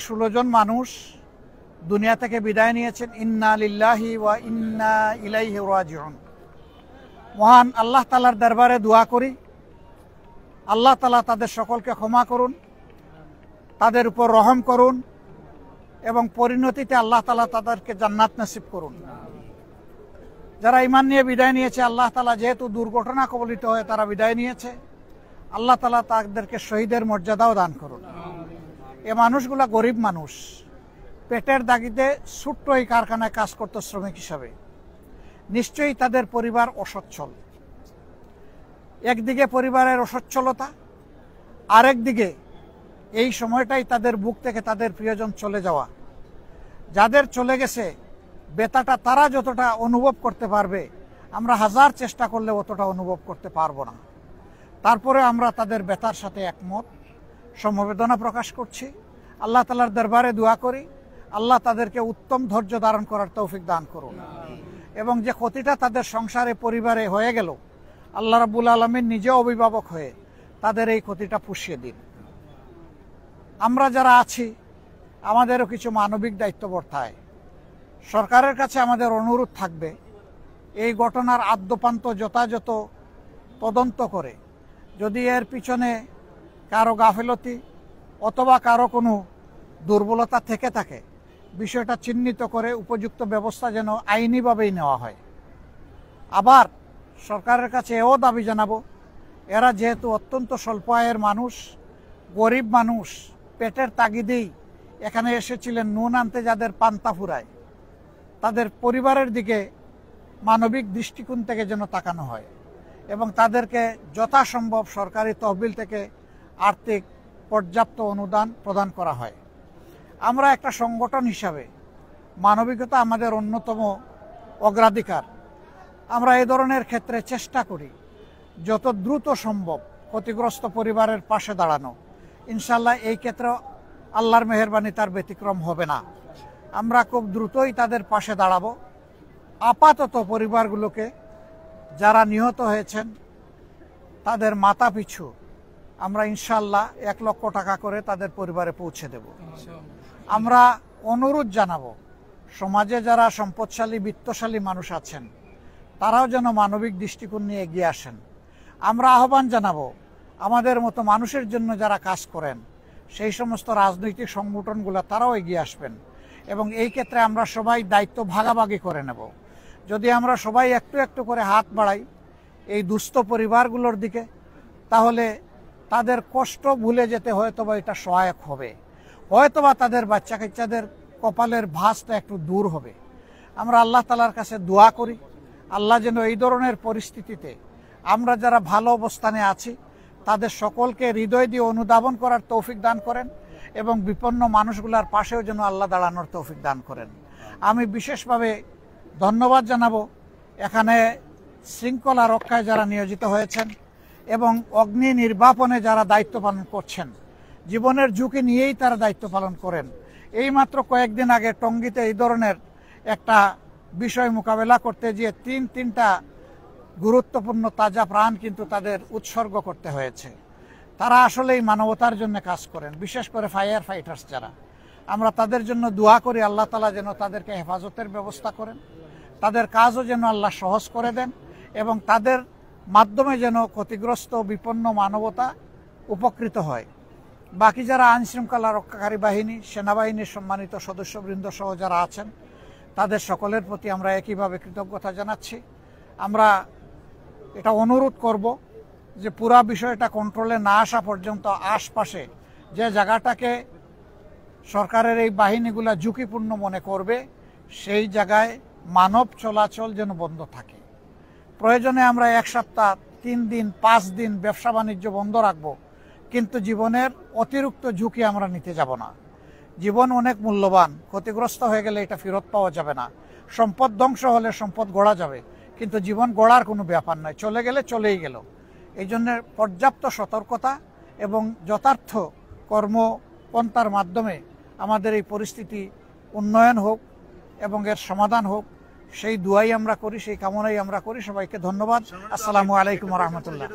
16 জন মানুষ দুনিয়া থেকে বিদায় নিয়েছেন। ইন্না লিল্লাহি ওয়া ইন্না ইলাইহি রাজিউন। মহান আল্লাহ তাআলার দরবারে দোয়া করি, আল্লাহ তাআলা তাদের সকলকে ক্ষমা করুন, তাদের উপর রহম করুন এবং পরিণতিতে আল্লাহ তাআলা তাদেরকে জান্নাত নসিব করুন। যারা ঈমান নিয়ে বিদায় নিয়েছে, আল্লাহ তাআলা যেহেতু দুর্ঘটনা কবলিত হয়ে তারা বিদায় নিয়েছে, আল্লাহ তাআলা তাদেরকে শহীদের মর্যাদাও দান করুন। এ মানুষগুলা গরিব মানুষ, পেটের দাগিতে ছোট্ট এই কারখানায় কাজ করত শ্রমিক হিসাবে। নিশ্চয়ই তাদের পরিবার অসচ্ছল। একদিকে পরিবারের অসচ্ছলতা, আরেকদিকে এই সময়টাই তাদের বুক থেকে তাদের প্রিয়জন চলে যাওয়া। যাদের চলে গেছে ব্যথাটা তারা যতটা অনুভব করতে পারবে, আমরা হাজার চেষ্টা করলে অতটা অনুভব করতে পারবো না। তারপরে আমরা তাদের ব্যথার সাথে একমত, সমবেদনা প্রকাশ করছি। আল্লাহ তাআলার দরবারে দোয়া করি, আল্লাহ তাদেরকে উত্তম ধৈর্য ধারণ করার তৌফিক দান করুন এবং যে ক্ষতিটা তাদের সংসারে পরিবারে হয়ে গেল, আল্লাহ রাব্বুল আলামিন নিজে অভিভাবক হয়ে তাদের এই ক্ষতিটা পুষিয়ে দিন। আমরা যারা আছি আমাদেরও কিছু মানবিক দায়িত্ব বর্তায়। সরকারের কাছে আমাদের অনুরোধ থাকবে, এই ঘটনার আদ্যপান্ত যথাযথ তদন্ত করে যদি এর পিছনে কারো গাফিলতি অথবা কারো কোনো দুর্বলতা থেকে থাকে, বিষয়টা চিহ্নিত করে উপযুক্ত ব্যবস্থা যেন আইনিভাবেই নেওয়া হয়। আবার সরকারের কাছে এও দাবি জানাবো, এরা যেহেতু অত্যন্ত স্বল্প আয়ের মানুষ, গরিব মানুষ, পেটের তাগিদেই এখানে এসেছিলেন নুন আনতে, যাদের পান্তা ফুরায়, তাদের পরিবারের দিকে মানবিক দৃষ্টিকোণ থেকে যেন তাকানো হয় এবং তাদেরকে যথাসম্ভব সরকারি তহবিল থেকে আর্থিক পর্যাপ্ত অনুদান প্রদান করা হয়। আমরা একটা সংগঠন হিসাবে মানবিকতা আমাদের অন্যতম অগ্রাধিকার। আমরা এ ধরনের ক্ষেত্রে চেষ্টা করি যত দ্রুত সম্ভব ক্ষতিগ্রস্ত পরিবারের পাশে দাঁড়ানো। ইনশাল্লাহ এই ক্ষেত্রে আল্লাহর মেহেরবানি তার ব্যতিক্রম হবে না। আমরা খুব দ্রুতই তাদের পাশে দাঁড়াবো। আপাতত পরিবারগুলোকে যারা নিহত হয়েছেন তাদের মাথা পিছু আমরা ইনশাল্লাহ 1 লক্ষ টাকা করে তাদের পরিবারে পৌঁছে দেব। আমরা অনুরোধ জানাবো, সমাজে যারা সম্পদশালী বিত্তশালী মানুষ আছেন তারাও যেন মানবিক দৃষ্টিকোণ নিয়ে এগিয়ে আসেন। আমরা আহ্বান জানাবো, আমাদের মতো মানুষের জন্য যারা কাজ করেন সেই সমস্ত রাজনৈতিক সংগঠনগুলো তারাও এগিয়ে আসবেন এবং এই ক্ষেত্রে আমরা সবাই দায়িত্ব ভাগাভাগি করে নেব। যদি আমরা সবাই একটু একটু করে হাত বাড়াই এই দুস্থ পরিবারগুলোর দিকে, তাহলে তাদের কষ্ট ভুলে যেতে হয়তোবা এটা সহায়ক হবে, হয়তোবা তাদের বাচ্চা কাচ্চাদের কপালের ভাঁজটা একটু দূর হবে। আমরা আল্লাহ তাআলার কাছে দোয়া করি, আল্লাহ যেন এই ধরনের পরিস্থিতিতে আমরা যারা ভালো অবস্থানে আছি তাদের সকলকে হৃদয় দিয়ে অনুধাবন করার তৌফিক দান করেন এবং বিপন্ন মানুষগুলার পাশেও যেন আল্লাহ দাঁড়ানোর তৌফিক দান করেন। আমি বিশেষভাবে ধন্যবাদ জানাবো এখানে শৃঙ্খলা রক্ষায় যারা নিয়োজিত হয়েছেন এবং অগ্নি নির্বাপনে যারা দায়িত্ব পালন করছেন। জীবনের ঝুঁকি নিয়েই তারা দায়িত্ব পালন করেন। এইমাত্র কয়েকদিন আগে টঙ্গীতে এই ধরনের একটা বিষয় মোকাবেলা করতে গিয়ে তিনটা গুরুত্বপূর্ণ তাজা প্রাণ কিন্তু তাদের উৎসর্গ করতে হয়েছে। তারা আসলেই মানবতার জন্য কাজ করেন, বিশেষ করে ফায়ার ফাইটার্স যারা। আমরা তাদের জন্য দোয়া করি, আল্লাহ তাআলা যেন তাদেরকে হেফাজতের ব্যবস্থা করেন, তাদের কাজও যেন আল্লাহ সহজ করে দেন এবং তাদের মাধ্যমে যেন ক্ষতিগ্রস্ত বিপন্ন মানবতা উপকৃত হয়। বাকি যারা আইনশৃঙ্খলা রক্ষাকারী বাহিনী, সেনাবাহিনীর সম্মানিত সদস্যবৃন্দ সহ যারা আছেন তাদের সকলের প্রতি আমরা একইভাবে কৃতজ্ঞতা জানাচ্ছি। আমরা এটা অনুরোধ করব যে পুরা বিষয়টা কন্ট্রোলে না আসা পর্যন্ত আশপাশে যে জায়গাটাকে সরকারের এই বাহিনীগুলা ঝুঁকিপূর্ণ মনে করবে সেই জায়গায় মানব চলাচল যেন বন্ধ থাকে। প্রয়োজনে আমরা 1 সপ্তাহ, 3 দিন, 5 দিন ব্যবসা বাণিজ্য বন্ধ রাখব, কিন্তু জীবনের অতিরিক্ত ঝুঁকি আমরা নিতে যাব না। জীবন অনেক মূল্যবান, ক্ষতিগ্রস্ত হয়ে গেলে এটা ফেরত পাওয়া যাবে না। সম্পদ ধ্বংস হলে সম্পদ গড়া যাবে, কিন্তু জীবন গড়ার কোনো ব্যাপার নয়, চলে গেলে চলেই গেল। এই জন্য পর্যাপ্ত সতর্কতা এবং যথার্থ কর্মপন্থার মাধ্যমে আমাদের এই পরিস্থিতি উন্নয়ন হোক এবং এর সমাধান হোক, সেই দোয়াই আমরা করি, সেই কামনাই আমরা করি। সবাইকে ধন্যবাদ। আসসালামু আলাইকুম ওয়া রাহমাতুল্লাহ।